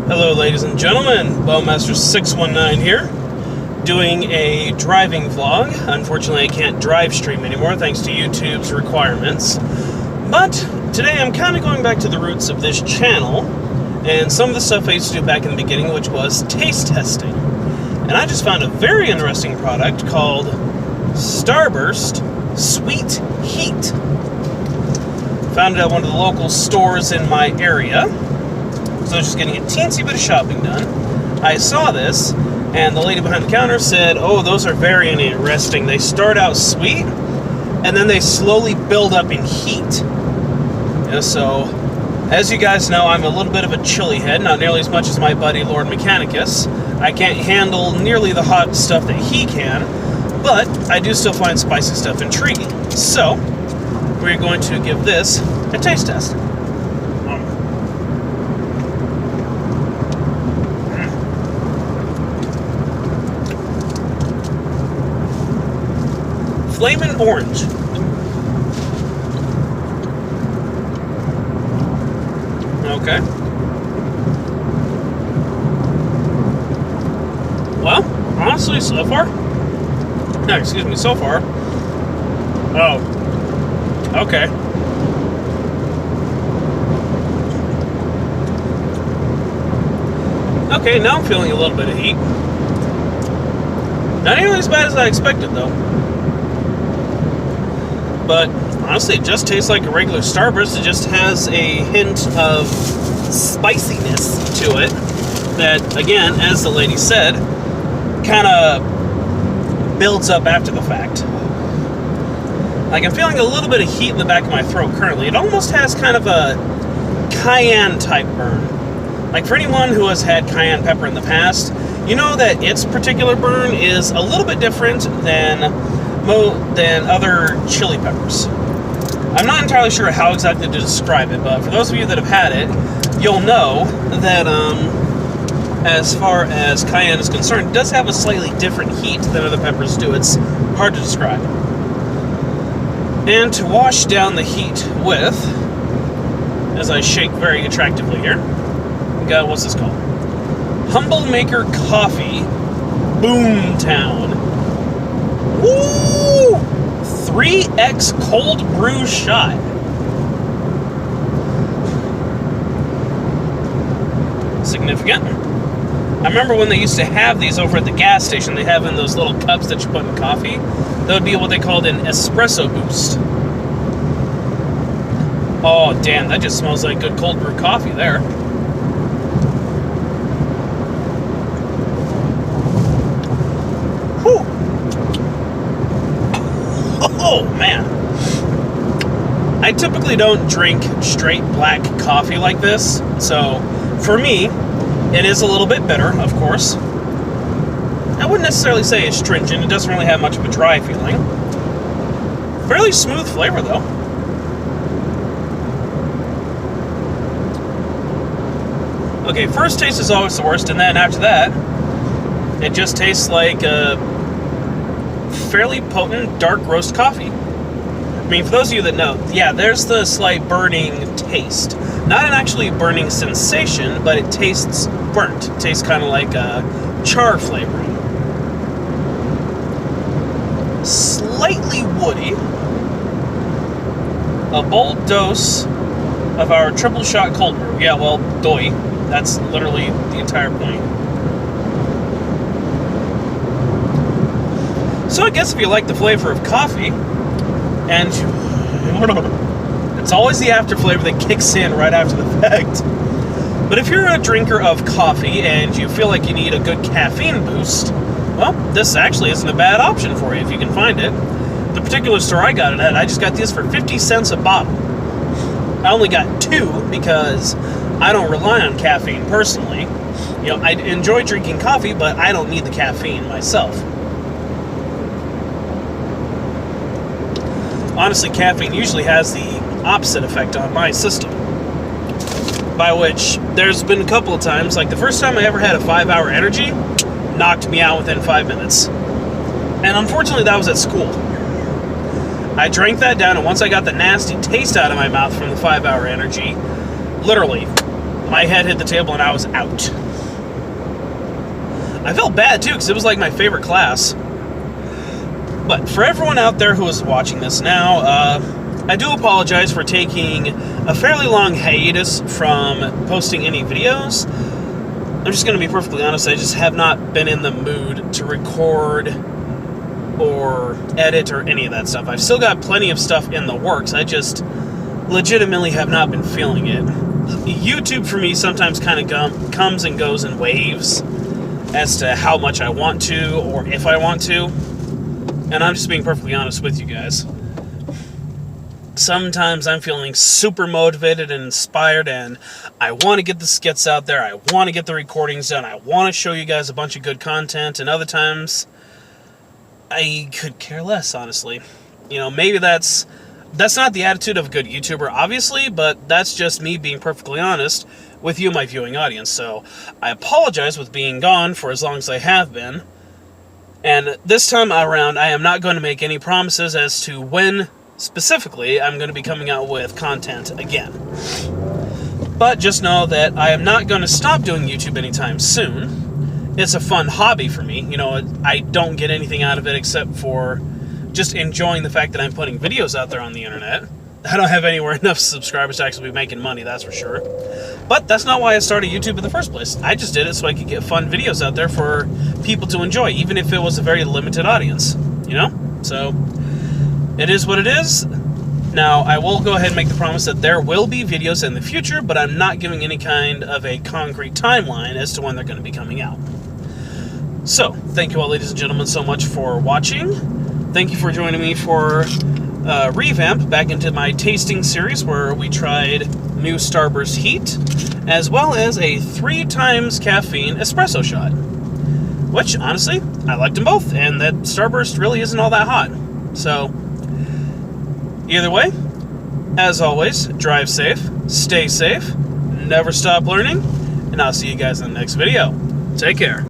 Hello ladies and gentlemen, Bowmaster619 here, doing a driving vlog. Unfortunately I can't drive stream anymore thanks to YouTube's requirements. But today I'm kind of going back to the roots of this channel and some of the stuff I used to do back in the beginning, which was taste testing. And I just found a very interesting product called Starburst Sweet Heat. Found it at one of the local stores in my area. So I was just getting a teensy bit of shopping done. I saw this, and the lady behind the counter said, "Oh, those are very interesting. They start out sweet, and then they slowly build up in heat." Yeah, so, as you guys know, I'm a little bit of a chili head, not nearly as much as my buddy Lord Mechanicus. I can't handle nearly the hot stuff that he can, but I do still find spicy stuff intriguing. So, we're going to give this a taste test. Flamin' orange. Okay. Well, honestly, so far. No, excuse me, so far. Oh. Okay. Okay, now I'm feeling a little bit of heat. Not nearly as bad as I expected, though. But honestly, it just tastes like a regular Starburst. It just has a hint of spiciness to it that, again, as the lady said, kind of builds up after the fact. Like, I'm feeling a little bit of heat in the back of my throat currently. It almost has kind of a cayenne type burn. Like, for anyone who has had cayenne pepper in the past, you know that its particular burn is a little bit different than other chili peppers. I'm not entirely sure how exactly to describe it, but for those of you that have had it, you'll know that as far as cayenne is concerned, it does have a slightly different heat than other peppers do. It's hard to describe. And to wash down the heat with, as I shake very attractively here, we got, what's this called? Humble Maker Coffee Boomtown. Woo! 3x cold brew shot. Significant. I remember when they used to have these over at the gas station. They have in those little cups that you put in coffee. That would be what they called an espresso boost. Oh, damn, that just smells like good cold brew coffee there. Whew. Oh, man. I typically don't drink straight black coffee like this, so for me, it is a little bit bitter, of course. I wouldn't necessarily say it's stringent. It doesn't really have much of a dry feeling. Fairly smooth flavor, though. Okay, first taste is always the worst, and then after that, it just tastes like a fairly potent dark roast coffee. I mean, for those of you that know, yeah, there's the slight burning taste. Not an actually burning sensation, but it tastes burnt. It tastes kind of like a char flavoring. Slightly woody. A bold dose of our triple shot cold brew. Yeah, well, doi. That's literally the entire point. So I guess if you like the flavor of coffee, and it's always the after flavor that kicks in right after the fact. But if you're a drinker of coffee and you feel like you need a good caffeine boost, well, this actually isn't a bad option for you if you can find it. The particular store I got it at, I just got these for 50 cents a bottle. I only got 2 because I don't rely on caffeine personally. You know, I enjoy drinking coffee, but I don't need the caffeine myself. Honestly, caffeine usually has the opposite effect on my system. By which, there's been a couple of times, like the first time I ever had a 5-hour energy, knocked me out within 5 minutes. And unfortunately, that was at school. I drank that down, and once I got the nasty taste out of my mouth from the 5-hour energy, literally, my head hit the table and I was out. I felt bad too, because it was like my favorite class. But for everyone out there who is watching this now, I do apologize for taking a fairly long hiatus from posting any videos. I'm just going to be perfectly honest, I just have not been in the mood to record or edit or any of that stuff. I've still got plenty of stuff in the works, I just legitimately have not been feeling it. YouTube for me sometimes kind of comes and goes in waves as to how much I want to or if I want to. And I'm just being perfectly honest with you guys. Sometimes I'm feeling super motivated and inspired and I want to get the skits out there, I want to get the recordings done, I want to show you guys a bunch of good content, and other times I could care less, honestly. You know, maybe that's not the attitude of a good YouTuber, obviously, but that's just me being perfectly honest with you, my viewing audience. So I apologize with being gone for as long as I have been. And this time around, I am not going to make any promises as to when specifically I'm going to be coming out with content again. But just know that I am not going to stop doing YouTube anytime soon. It's a fun hobby for me. You know, I don't get anything out of it except for just enjoying the fact that I'm putting videos out there on the internet. I don't have anywhere enough subscribers to actually be making money, that's for sure. But that's not why I started YouTube in the first place. I just did it so I could get fun videos out there for people to enjoy, even if it was a very limited audience, you know? So, it is what it is. Now, I will go ahead and make the promise that there will be videos in the future, but I'm not giving any kind of a concrete timeline as to when they're going to be coming out. So, thank you all, ladies and gentlemen, so much for watching. Thank you for joining me for revamp back into my tasting series where we tried new Starburst Heat, as well as a 3 times caffeine espresso shot. Which, honestly, I liked them both, and that Starburst really isn't all that hot. So, either way, as always, drive safe, stay safe, never stop learning, and I'll see you guys in the next video. Take care.